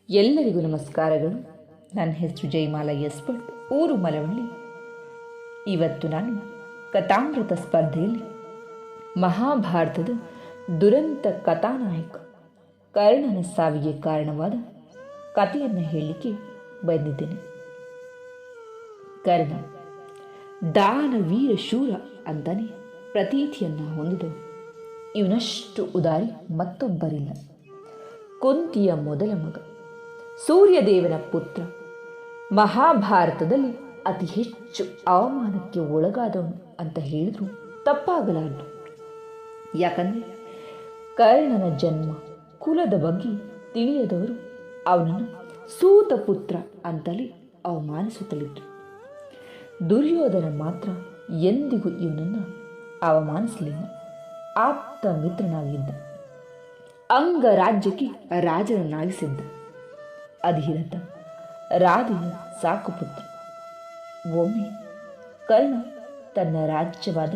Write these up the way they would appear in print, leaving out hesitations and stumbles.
ಎಲ್ಲರಿಗೂ ನಮಸ್ಕಾರಗಳು. ನನ್ನ ಹೆಸರು ಜಯಮಾಲಾ ಎಸ್ ಭಟ್, ಊರು ಮಲವಳ್ಳಿ. ಇವತ್ತು ನಾನು ಕಥಾಮೃತ ಸ್ಪರ್ಧೆಯಲ್ಲಿ ಮಹಾಭಾರತದ ದುರಂತ ಕಥಾನಾಯಕ ಕರ್ಣನ ಸಾವಿಗೆ ಕಾರಣವಾದ ಕಥೆಯನ್ನು ಹೇಳಲಿಕ್ಕೆ ಬಂದಿದ್ದೇನೆ. ಕರ್ಣ ದಾನವೀರ ಶೂರ ಅಂತಾನೆ ಪ್ರತೀತಿಯನ್ನು ಹೊಂದಿದವು. ಇವನಷ್ಟು ಉದಾರಿ ಮತ್ತೊಬ್ಬರಿಲ್ಲ. ಕುಂತಿಯ ಮೊದಲ ಮಗ, ಸೂರ್ಯದೇವನ ಪುತ್ರ, ಮಹಾಭಾರತದಲ್ಲಿ ಅತಿ ಹೆಚ್ಚು ಅವಮಾನಕ್ಕೆ ಒಳಗಾದವನು ಅಂತ ಹೇಳಿದ್ರು ತಪ್ಪಾಗಲಾರದು. ಯಾಕಂದರೆ ಕರ್ಣನ ಜನ್ಮ ಕುಲದ ಬಗ್ಗೆ ತಿಳಿಯದವರು ಅವನನ್ನು ಸೂತ ಪುತ್ರ ಅಂತಲೇ ಅವಮಾನಿಸುತ್ತಲಿದ್ದರು. ದುರ್ಯೋಧನ ಮಾತ್ರ ಎಂದಿಗೂ ಇವನನ್ನು ಅವಮಾನಿಸಲಿಲ್ಲ. ಆಪ್ತ ಮಿತ್ರನಾಗಿದ್ದ, ಅಂಗರಾಜ್ಯಕ್ಕೆ ರಾಜನನ್ನಾಗಿಸಿದ್ದ, ಅಧಿರಥ ರಾಧೆಯ ಸಾಕುಪುತ್ರ. ಒಮ್ಮೆ ಕರ್ಣ ತನ್ನ ರಾಜ್ಯವಾದ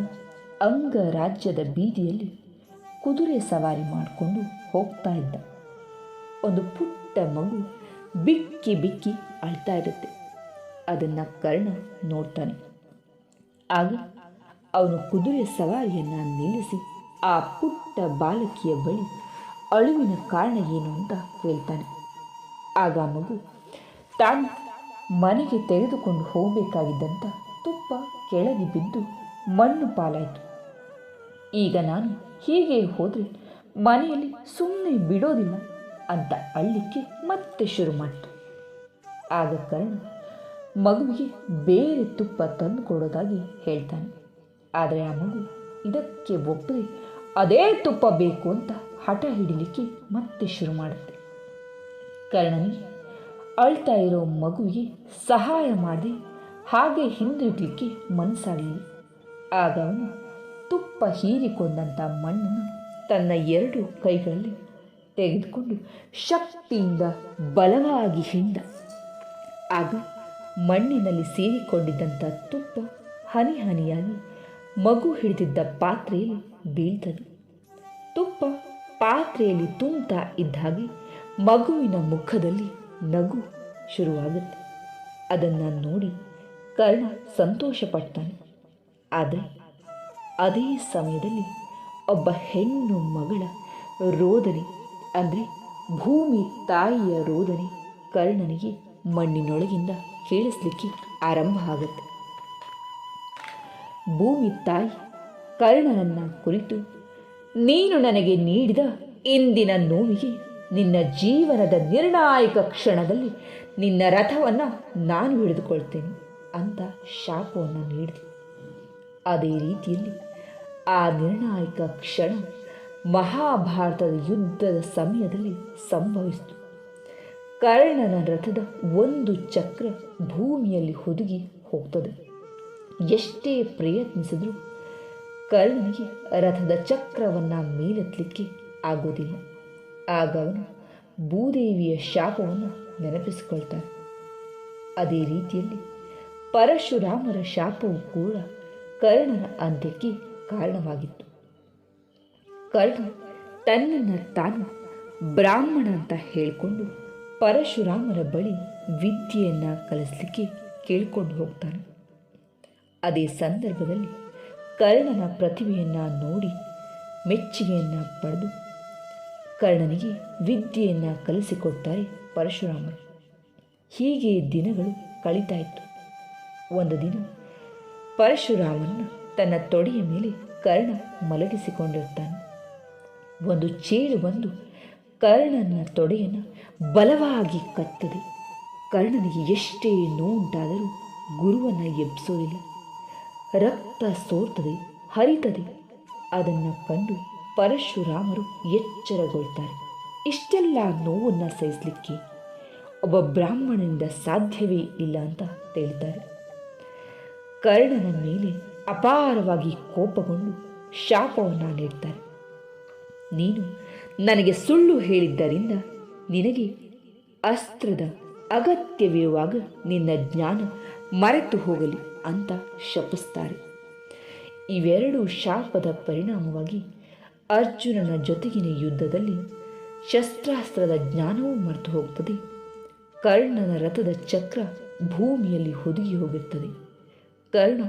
ಅಂಗರಾಜ್ಯದ ಬೀದಿಯಲ್ಲಿ ಕುದುರೆ ಸವಾರಿ ಮಾಡಿಕೊಂಡು ಹೋಗ್ತಾ ಇದ್ದ. ಒಂದು ಪುಟ್ಟ ಮಗು ಬಿಕ್ಕಿ ಬಿಕ್ಕಿ ಅಳ್ತಾ ಇರುತ್ತೆ. ಅದನ್ನು ಕರ್ಣ ನೋಡ್ತಾನೆ. ಆಗ ಅವನು ಕುದುರೆ ಸವಾರಿಯನ್ನು ನಿಲ್ಲಿಸಿ ಆ ಪುಟ್ಟ ಬಾಲಕಿಯ ಬಳಿ ಅಳುವಿನ ಕಾರಣ ಏನು ಅಂತ ಕೇಳ್ತಾನೆ. ಆಗ ಮಗು ತಾನು ಮನೆಗೆ ತೆಗೆದುಕೊಂಡು ಹೋಗಬೇಕಾಗಿದ್ದಂಥ ತುಪ್ಪ ಕೆಳಗೆ ಬಿದ್ದು ಮಣ್ಣು ಪಾಲಾಯಿತು. ಈಗ ನಾನು ಹೀಗೆ ಹೋದರೆ ಮನೆಯಲ್ಲಿ ಸುಮ್ಮನೆ ಬಿಡೋದಿಲ್ಲ ಅಂತ ಅಳ್ಳಿಕ್ಕೆ ಮತ್ತೆ ಶುರು ಮಾಡಿತು. ಆಗ ಕರ್ಣ ಮಗುವಿಗೆ ಬೇರೆ ತುಪ್ಪ ತಂದು ಕೊಡೋದಾಗಿ ಹೇಳ್ತಾನೆ. ಆದರೆ ಆ ಮಗು ಇದಕ್ಕೆ ಒಪ್ಪದೆ ಅದೇ ತುಪ್ಪ ಬೇಕು ಅಂತ ಹಠ ಹಿಡಿಲಿಕ್ಕೆ ಮತ್ತೆ ಶುರು ಮಾಡುತ್ತೆ. ಕರ್ಣನಿಗೆ ಅಳ್ತಾ ಇರೋ ಮಗುವಿಗೆ ಸಹಾಯ ಮಾಡಿ ಹಾಗೆ ಹಿಂದಿರುಗಲಿಕ್ಕೆ ಮನಸ್ಸಾಗಲಿಲ್ಲ. ಆಗ ಅವನು ತುಪ್ಪ ಹೀರಿಕೊಂಡಂಥ ಮಣ್ಣನ್ನು ತನ್ನ 2 ಕೈಗಳಲ್ಲಿ ತೆಗೆದುಕೊಂಡು ಶಕ್ತಿಯಿಂದ ಬಲವಾಗಿ ಹಿಂಡ. ಆಗ ಮಣ್ಣಿನಲ್ಲಿ ಸೇರಿಕೊಂಡಿದ್ದಂಥ ತುಪ್ಪ ಹನಿ ಹನಿಯಾಗಿ ಮಗು ಹಿಡಿದಿದ್ದ ಪಾತ್ರೆಯಲ್ಲಿ ಬೀಳ್ತದೆ. ತುಪ್ಪ ಪಾತ್ರೆಯಲ್ಲಿ ತುಂಬ್ತಾ ಇದ್ದ ಹಾಗೆ ಮಗುವಿನ ಮುಖದಲ್ಲಿ ನಗು ಶುರುವಾಗುತ್ತೆ. ಅದನ್ನು ನೋಡಿ ಕರ್ಣ ಸಂತೋಷಪಡ್ತಾನೆ. ಆದರೆ ಅದೇ ಸಮಯದಲ್ಲಿ ಒಬ್ಬ ಹೆಣ್ಣು ಮಗಳ ರೋದನೆ, ಅಂದರೆ ಭೂಮಿ ತಾಯಿಯ ರೋದನೆ ಕರ್ಣನಿಗೆ ಮಣ್ಣಿನೊಳಗಿಂದ ಕೇಳಿಸ್ಲಿಕ್ಕೆ ಆರಂಭ ಆಗುತ್ತೆ. ಭೂಮಿ ತಾಯಿ ಕರ್ಣನನ್ನು ಕುರಿತು, ನೀನು ನನಗೆ ನೀಡಿದ ಇಂದಿನ ನೋವಿಗೆ ನಿನ್ನ ಜೀವನದ ನಿರ್ಣಾಯಕ ಕ್ಷಣದಲ್ಲಿ ನಿನ್ನ ರಥವನ್ನು ನಾನು ಹಿಡಿದುಕೊಳ್ತೇನೆ ಅಂತ ಶಾಪವನ್ನು ನೀಡಿದೆ. ಅದೇ ರೀತಿಯಲ್ಲಿ ಆ ನಿರ್ಣಾಯಕ ಕ್ಷಣ ಮಹಾಭಾರತದ ಯುದ್ಧದ ಸಮಯದಲ್ಲಿ ಸಂಭವಿಸಿತು. ಕರ್ಣನ ರಥದ ಒಂದು ಚಕ್ರ ಭೂಮಿಯಲ್ಲಿ ಹುದುಗಿ ಹೋಗ್ತದೆ. ಎಷ್ಟೇ ಪ್ರಯತ್ನಿಸಿದರೂ ಕರ್ಣನಿಗೆ ರಥದ ಚಕ್ರವನ್ನು ಮೇಲೆತ್ತಲಿಕ್ಕೆ ಆಗೋದಿಲ್ಲ. ಆಗ ಅವನು ಭೂದೇವಿಯ ಶಾಪವನ್ನು ನೆನಪಿಸಿಕೊಳ್ತಾನೆ. ಅದೇ ರೀತಿಯಲ್ಲಿ ಪರಶುರಾಮರ ಶಾಪವು ಕೂಡ ಕರ್ಣನ ಅಂತ್ಯಕ್ಕೆ ಕಾರಣವಾಗಿತ್ತು. ಕರ್ಣ ತನ್ನನ್ನು ತಾನು ಬ್ರಾಹ್ಮಣ ಅಂತ ಹೇಳಿಕೊಂಡು ಪರಶುರಾಮರ ಬಳಿ ವಿದ್ಯೆಯನ್ನು ಕಲಿಸಲಿಕ್ಕೆ ಕೇಳಿಕೊಂಡು ಹೋಗ್ತಾನೆ. ಅದೇ ಸಂದರ್ಭದಲ್ಲಿ ಕರ್ಣನ ಪ್ರತಿಭೆಯನ್ನು ನೋಡಿ ಮೆಚ್ಚುಗೆಯನ್ನು ಪಡೆದು ಕರ್ಣನಿಗೆ ವಿದ್ಯೆಯನ್ನು ಕಲಿಸಿಕೊಡ್ತಾರೆ ಪರಶುರಾಮರು. ಹೀಗೆ ದಿನಗಳು ಕಳೀತಾ ಇತ್ತು. ಒಂದು ದಿನ ಪರಶುರಾಮನ ತನ್ನ ತೊಡೆಯ ಮೇಲೆ ಕರ್ಣ ಮಲಗಿಸಿಕೊಂಡಿರ್ತಾನೆ. ಒಂದು ಚೇಳು ಬಂದು ಕರ್ಣನ ತೊಡೆಯನ್ನು ಬಲವಾಗಿ ಕತ್ತದೆ. ಕರ್ಣನಿಗೆ ಎಷ್ಟೇ ನೋವುಂಟಾದರೂ ಗುರುವನ್ನು ಎಬ್ಬಿಸೋದಿಲ್ಲ. ರಕ್ತ ಸೋರ್ತದೆ, ಹರಿತದೆ. ಅದನ್ನು ಕಂಡು ಪರಶುರಾಮರು ಎಚ್ಚರಗೊಳ್ತಾರೆ. ಇಷ್ಟೆಲ್ಲ ನೋವನ್ನು ಸಹಿಸಲಿಕ್ಕೆ ಒಬ್ಬ ಬ್ರಾಹ್ಮಣನಿಂದ ಸಾಧ್ಯವೇ ಇಲ್ಲ ಅಂತ ಹೇಳ್ತಾರೆ. ಕರ್ಣನ ಮೇಲೆ ಅಪಾರವಾಗಿ ಕೋಪಗೊಂಡು ಶಾಪವನ್ನು ನೀಡ್ತಾರೆ. ನೀನು ನನಗೆ ಸುಳ್ಳು ಹೇಳಿದ್ದರಿಂದ ನಿನಗೆ ಅಸ್ತ್ರದ ಅಗತ್ಯವಿರುವಾಗ ನಿನ್ನ ಜ್ಞಾನ ಮರೆತು ಹೋಗಲಿ ಅಂತ ಶಪಿಸ್ತಾರೆ. ಇವೆರಡೂ ಶಾಪದ ಪರಿಣಾಮವಾಗಿ ಅರ್ಜುನನ ಜೊತೆಗಿನ ಯುದ್ಧದಲ್ಲಿ ಶಸ್ತ್ರಾಸ್ತ್ರದ ಜ್ಞಾನವೂ ಮರೆತು ಹೋಗ್ತದೆ. ಕರ್ಣನ ರಥದ ಚಕ್ರ ಭೂಮಿಯಲ್ಲಿ ಹುದುಗಿ ಹೋಗಿರ್ತದೆ. ಕರ್ಣ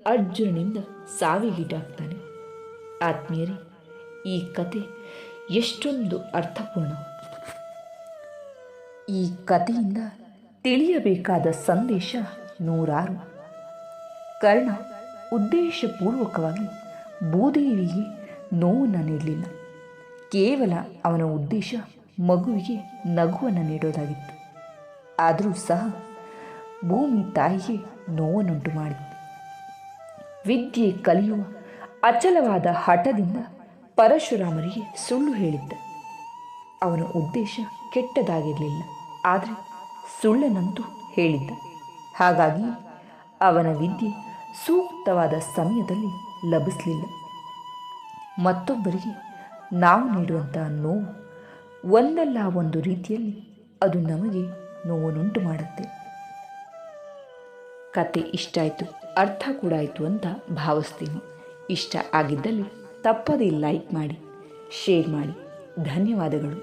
ಅರ್ಜುನನಿಂದ ಸಾವಿಗೀಡಾಗ್ತಾನೆ. ಆತ್ಮೀಯರೇ, ಈ ಕತೆ ಎಷ್ಟೊಂದು ಅರ್ಥಪೂರ್ಣ. ಈ ಕಥೆಯಿಂದ ತಿಳಿಯಬೇಕಾದ ಸಂದೇಶ ನೂರಾರು. ಕರ್ಣ ಉದ್ದೇಶಪೂರ್ವಕವಾಗಿ ಭೂದೇವಿಗೆ ನೋವನ್ನು ನೀಡಲಿಲ್ಲ. ಕೇವಲ ಅವನ ಉದ್ದೇಶ ಮಗುವಿಗೆ ನಗುವನ್ನು ನೀಡೋದಾಗಿತ್ತು. ಆದರೂ ಸಹ ಭೂಮಿ ತಾಯಿಗೆ ನೋವನ್ನುಂಟು ಮಾಡಿತ್ತು. ವಿದ್ಯೆ ಕಲಿಯುವ ಅಚಲವಾದ ಹಠದಿಂದ ಪರಶುರಾಮರಿಗೆ ಸುಳ್ಳು ಹೇಳಿದ್ದ. ಅವನ ಉದ್ದೇಶ ಕೆಟ್ಟದಾಗಿರಲಿಲ್ಲ, ಆದರೆ ಸುಳ್ಳನಂತೂ ಹೇಳಿದ್ದ. ಹಾಗಾಗಿ ಅವನ ವಿದ್ಯೆ ಸೂಕ್ತವಾದ ಸಮಯದಲ್ಲಿ ಲಭಿಸಲಿಲ್ಲ. ಮತ್ತೊಬ್ಬರಿಗೆ ನಾವು ನೀಡುವಂತಹ ನೋವು ಒಂದಲ್ಲ ಒಂದು ರೀತಿಯಲ್ಲಿ ಅದು ನಮಗೆ ನೋವನ್ನುಂಟು ಮಾಡುತ್ತೆ. ಕತೆ ಇಷ್ಟ ಆಯಿತು, ಅರ್ಥ ಕೂಡ ಆಯಿತು ಅಂತ ಭಾವಿಸ್ತೀನಿ. ಇಷ್ಟ ಆಗಿದ್ದಲ್ಲಿ ತಪ್ಪದೇ ಲೈಕ್ ಮಾಡಿ, ಶೇರ್ ಮಾಡಿ. ಧನ್ಯವಾದಗಳು.